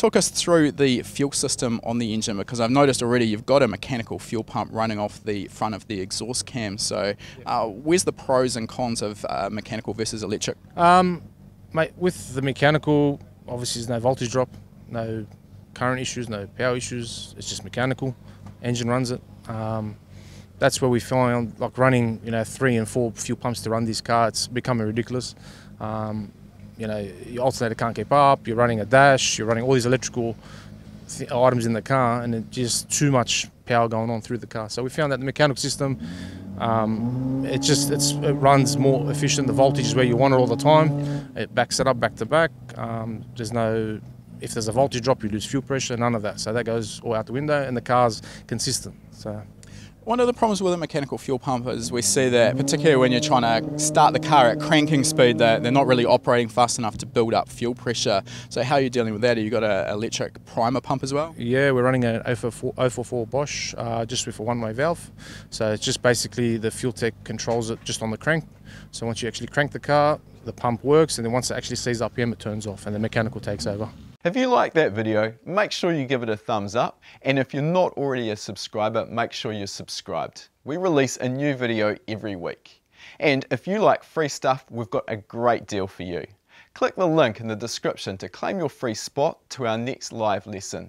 Talk us through the fuel system on the engine, because I've noticed already you've got a mechanical fuel pump running off the front of the exhaust cam. So where's the pros and cons of mechanical versus electric? Mate, with the mechanical, obviously there's no voltage drop, no current issues, no power issues. It's just mechanical. Engine runs it. That's where we find, like, running 3 and 4 fuel pumps to run this car, it's becoming ridiculous. Your alternator can't keep up, you're running a dash, you're running all these electrical items in the car, and it's just too much power going on through the car. So we found that the mechanical system, it runs more efficient. The voltage is where you want it all the time. It backs it up back to back. If there's a voltage drop, you lose fuel pressure, none of that. So that goes all out the window, and the car's consistent. So one of the problems with a mechanical fuel pump is we see that, particularly when you're trying to start the car at cranking speed, they're not really operating fast enough to build up fuel pressure. So how are you dealing with that? Have you got an electric primer pump as well? Yeah, we're running an 044 Bosch, just with a one-way valve. So it's just basically the FuelTech controls it just on the crank. So once you actually crank the car, the pump works, and then once it actually sees RPM, it turns off, and the mechanical takes over. If you like that video, make sure you give it a thumbs up, and if you're not already a subscriber, make sure you're subscribed. We release a new video every week. And if you like free stuff, we've got a great deal for you. Click the link in the description to claim your free spot to our next live lesson.